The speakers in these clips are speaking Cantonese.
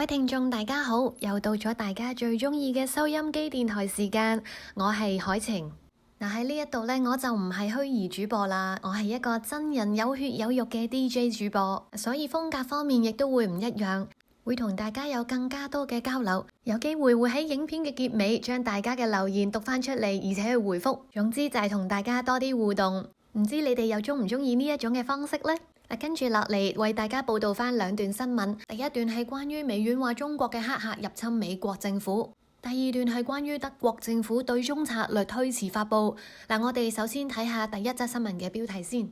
位聽眾大家好，又到咗大家最鍾意嘅收音機電台時間，我係海晴。喺呢一度呢，我就唔係虛擬主播啦，我係一個真人有血有肉嘅 DJ 主播，所以風格方面亦都會唔一樣，會同大家有更加多嘅交流，有機會會喺影片嘅結尾將大家嘅留言讀返出嚟，而且去回覆。總之就係同大家多啲互動，唔知你哋又鍾唔鍾意呢一種嘅方式呢？跟住落嚟為大家報道返兩段新聞，第一段係關於微軟話中國嘅黑客入侵美國政府，第二段係關於德國政府對中策略推遲發布。我哋首先睇下第一則新聞嘅標題先。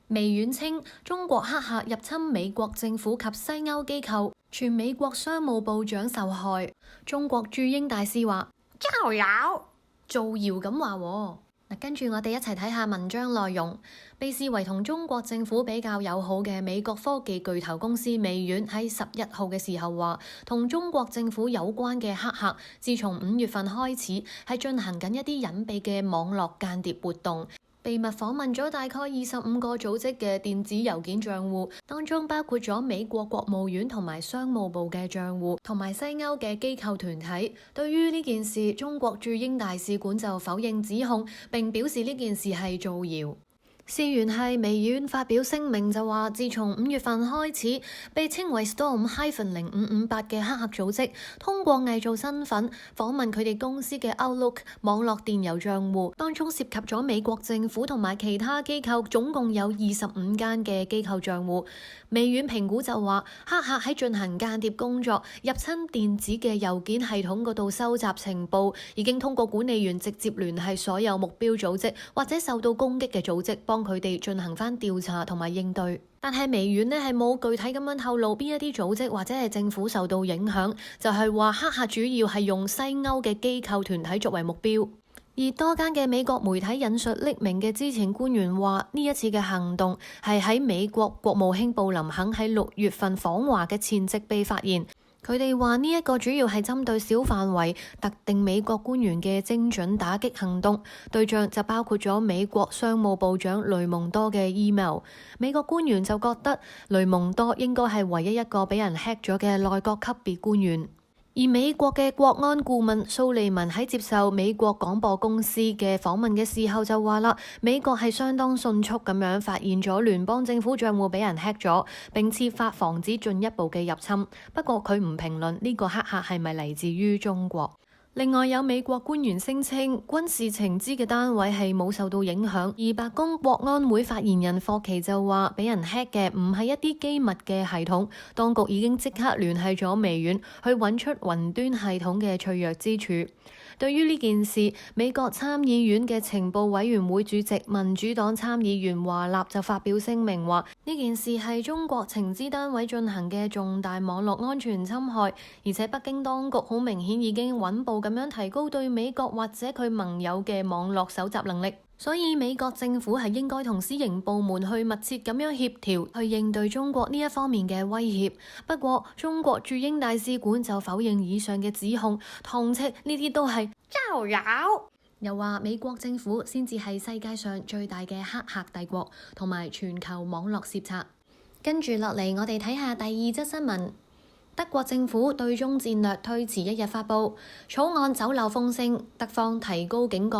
微軟稱中國黑客入侵美國政府及西歐機構，傳美國商務部長受害。中國駐英大使話造謠咁話喎。跟住我哋一齊睇下文章內容。被視為同中國政府比較友好嘅美國科技巨頭公司微軟喺11號嘅時候話，同中國政府有關嘅黑客自從5月份開始係進行緊一啲隱蔽嘅網絡間諜活動，秘密訪問咗大概25個組織嘅電子郵件賬戶，當中包括咗美國國務院同埋商務部嘅賬戶，同埋西歐嘅機構團體。對於呢件事，中國駐英大使館就否認指控，並表示呢件事係造謠。事源係微軟發表聲明就話，自從5月份開始，被稱為 Storm-0558 嘅黑客組織，通過偽造身份訪問佢哋公司嘅 Outlook 網絡電郵賬戶，當中涉及咗美國政府同埋其他機構，總共有25間嘅機構賬戶。微軟評估就話，黑客喺進行間諜工作，入侵電子嘅郵件系統嗰度收集情報，已經通過管理員直接聯繫所有目標組織或者受到攻擊嘅組織，幫佢哋進行翻調查同埋應對。但係微軟呢係冇具體咁樣透露邊一啲組織或者係政府受到影響，就係話黑客主要係用西歐嘅機構團體作為目標。而多間嘅美國媒體引述匿名嘅知情官員話，呢一次嘅行動係喺美國國務卿布林肯喺6月份訪華嘅前夕被發現。佢哋話呢一個主要係針對小範圍特定美國官員嘅精準打擊行動，對象就包括咗美國商務部長雷蒙多嘅 email。美國官員就覺得雷蒙多應該係唯一一個俾人 hack 咗嘅內閣級別官員。而美國嘅國安顧問蘇利文喺接受美國廣播公司嘅訪問嘅時候就話啦，美國係相當迅速咁樣發現咗聯邦政府賬戶俾人 hack 咗，並設法防止進一步嘅入侵。不過佢唔評論呢個黑客係咪嚟自於中國。另外有美國官員聲稱軍事情資嘅單位係冇受到影響，而白宮國安會發言人霍奇就話，俾人 hack 嘅唔係一啲機密嘅系統，當局已經即刻聯繫咗微軟去揾出雲端系統嘅脆弱之處。對於呢件事，美國參議院嘅情報委員會主席民主黨參議員華納就發表聲明話，呢件事係中國情資單位進行嘅重大網絡安全侵害，而且北京當局好明顯已經穩步咁樣提高對美國或者佢盟友嘅網絡搜集能力，所以美國政府係應該同私營部門去密切咁樣協調，去應對中國呢一方面嘅威脅。不過中國駐英大使館就否認以上嘅指控，痛斥呢啲都係造謠，又話美國政府先至係世界上最大嘅黑客帝國同埋全球網絡竊賊。跟住落嚟，我哋睇下第二則新聞。德國政府對中戰略推遲1日發布草案，走漏風聲，德方提高警覺。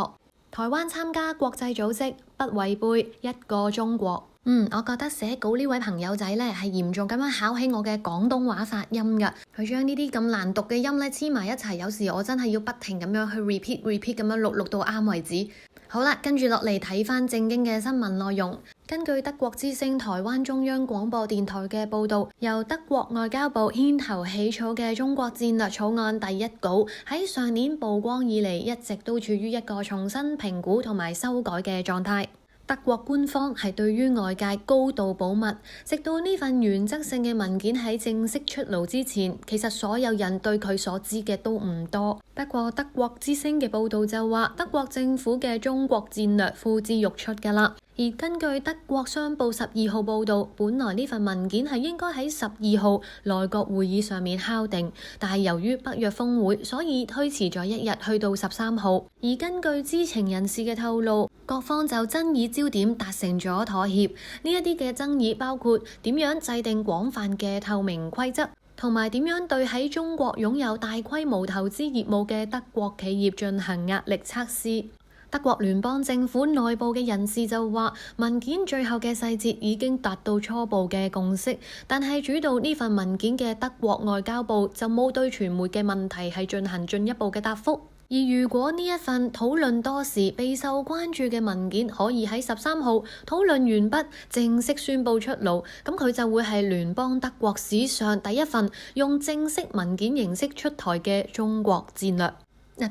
台灣參加國際組織，不違背一個中國。我覺得寫稿呢位朋友仔呢係嚴重咁樣考起我嘅廣東話發音㗎。佢將呢啲咁難讀嘅音呢黐埋一齊，有時我真係要不停咁樣去 repeat 咁樣錄到啱為止。好啦，跟住落嚟睇返正經嘅新聞內容。根據德國之聲台灣中央廣播電台嘅報導，由德國外交部牽頭起草嘅中國戰略草案第一稿，喺上年曝光以嚟一直都處於一個重新評估同埋修改嘅狀態。德國官方係對於外界高度保密，直到呢份原則性嘅文件喺正式出爐之前，其實所有人對佢所知嘅都唔多。不過德國之聲嘅報導就話，德國政府嘅中國戰略呼之欲出㗎啦。而根據德國商報12號報導，本來呢份文件係應該喺12號內閣會議上面敲定，但係由於北約峰會，所以推遲咗1日去到13號。而根據知情人士嘅透露，各方就爭議焦點達成咗妥協。呢一啲嘅爭議包括點樣制定廣泛嘅透明規則，同埋點樣對喺中國擁有大規模投資業務嘅德國企業進行壓力測試。德國聯邦政府內部嘅人士就話，文件最後嘅細節已經達到初步嘅共識，但係主導呢份文件嘅德國外交部就冇對傳媒嘅問題係進行進一步嘅答覆。而如果呢一份討論多時、備受關注嘅文件可以喺13號討論完畢，正式宣佈出爐，咁佢就會係聯邦德國史上第一份用正式文件形式出台嘅中國戰略。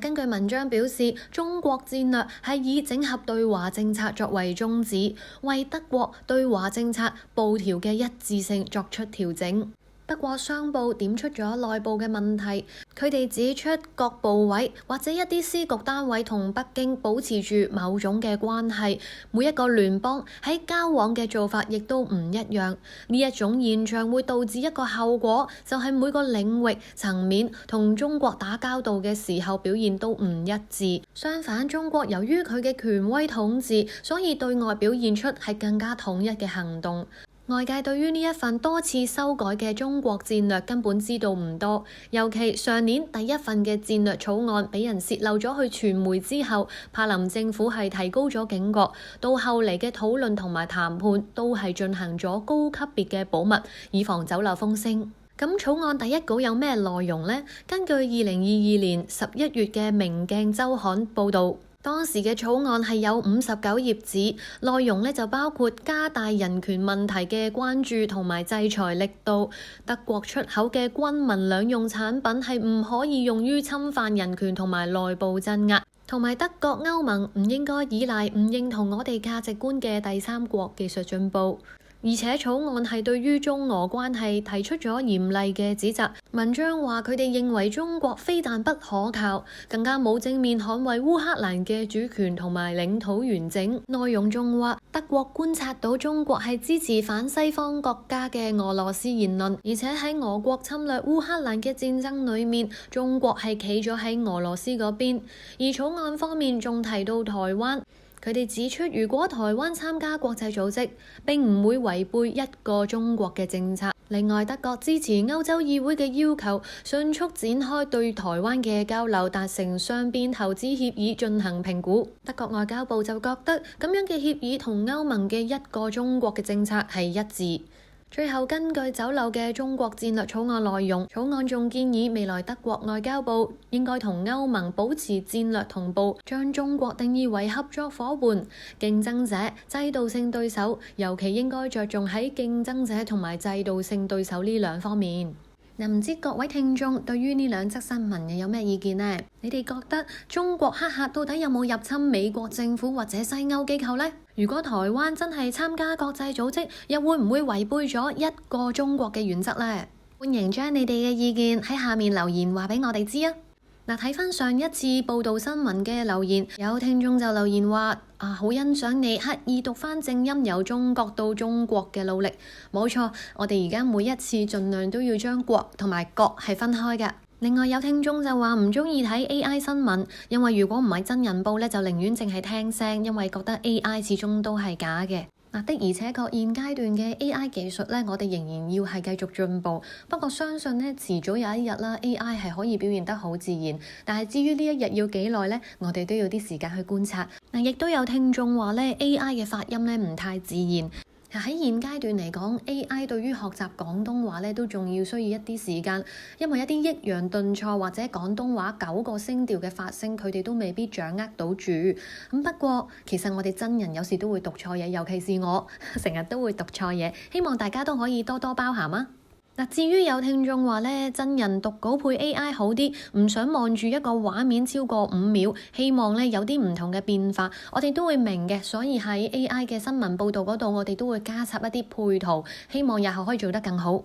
根據文章表示，中國戰略係以整合對華政策作為宗旨，為德國對華政策布條嘅一致性作出調整。德國商報點出咗內部嘅問題，佢哋指出各部委或者一啲司局單位同北京保持住某種嘅關係，每一個聯邦喺交往嘅做法亦都唔一樣。呢一種現象會導致一個後果，就係每個領域層面同中國打交道嘅時候表現都唔一致。相反，中國由於佢嘅權威統治，所以對外表現出係更加統一嘅行動。外界對於呢一份多次修改嘅中國戰略根本知道唔多，尤其上年第一份嘅戰略草案俾人洩漏咗去傳媒之後，柏林政府係提高咗警覺，到後嚟嘅討論同埋談判都係進行咗高級別嘅保密，以防走漏風聲。咁草案第一稿有咩內容呢？根據2022年11月嘅《明鏡週刊》報導，當時嘅草案係有59頁紙，內容就包括加大人權問題嘅關注同埋制裁力度。德國出口嘅軍民兩用產品係唔可以用於侵犯人權同埋內部鎮壓，同埋德國歐盟唔應該依賴唔認同我哋價值觀嘅第三國技術進步。而且草案係對於中俄關係提出咗嚴厲嘅指責。文章話佢哋認為中國非但不可靠，更加冇正面捍衛烏克蘭嘅主權同埋領土完整。內容仲話德國觀察到中國係支持反西方國家嘅俄羅斯言論，而且喺俄國侵略烏克蘭嘅戰爭裏面，中國係企咗喺俄羅斯嗰邊。而草案方面仲提到台灣。佢哋指出，如果台灣參加國際組織，並唔會違背一個中國嘅政策。另外，德國支持歐洲議會嘅要求，迅速展開對台灣嘅交流，達成雙邊投資協議進行評估。德國外交部就覺得咁樣嘅協議同歐盟嘅一個中國嘅政策係一致。最後，根據走漏嘅中國戰略草案內容，草案仲建議未來德國外交部應該同歐盟保持戰略同步，將中國定義為合作夥伴、競爭者、制度性對手，尤其應該着重喺競爭者同埋制度性對手呢兩方面。唔知各位聽眾對於呢兩則新聞又有咩意見呢？你哋覺得中國黑客到底有冇入侵美國政府或者西歐機構呢？如果台灣真係參加國際組織，又會唔會違背咗一個中國嘅原則呢？歡迎將你哋嘅意見喺下面留言話俾我哋知啊！睇返上一次報道新聞嘅留言，有聽眾就留言話好欣賞你刻意讀返正音，由中國到中國嘅努力。冇錯，我哋而家每一次盡量都要將國同埋國係分開㗎。另外有聽眾就話唔鍾意睇 AI 新聞，因為如果唔係真人報呢，就寧願淨係聽聲，因為覺得 AI 始終都係假嘅。的而且確現階段嘅 AI 技術呢，我哋仍然要係繼續進步。不過相信呢，遲早有一日啦，AI 係可以表現得好自然。但係至於呢一日要幾耐呢，我哋都要啲時間去觀察。亦都有聽眾話呢 AI 嘅發音呢唔太自然。喺現階段嚟講 AI 對於學習廣東話呢都仲要需要一啲時間，因為一啲抑揚頓挫或者廣東話9個聲調嘅發聲，佢哋都未必掌握到住。不過其實我哋真人有時都會讀錯嘢，尤其是我成日都會讀錯嘢，希望大家都可以多多包涵啊！至於有聽眾話呢，真人讀稿配 AI 好啲，唔想望住一個畫面超過5秒，希望呢有啲唔同嘅變化，我哋都會明嘅。所以喺 AI 嘅新聞報導嗰度，我哋都會加插一啲配圖，希望日後可以做得更好。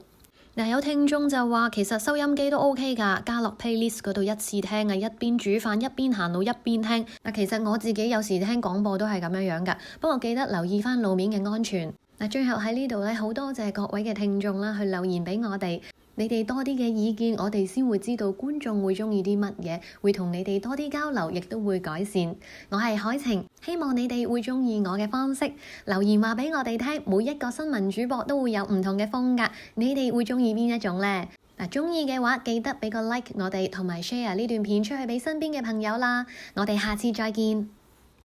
有聽眾就話其實收音機都 OK 㗎，加落 playlist 嗰度一次聽啊，一邊煮飯一邊行路一邊聽。其實我自己有時聽廣播都係咁樣㗎，不過記得留意返路面嘅安全。最後喺呢度咧，好多謝各位嘅聽眾啦，去留言俾我哋。你哋多啲嘅意見，我哋先會知道觀眾會鍾意啲乜嘢，會同你哋多啲交流，亦都會改善。我係海晴，希望你哋會鍾意我嘅方式，留言話俾我哋聽。每一個新聞主播都會有唔同嘅風格，你哋會鍾意邊一種呢？嗱，鍾意嘅話記得畀個 like 我哋，同埋 share 呢段片出去畀身邊嘅朋友啦。我哋下次再見。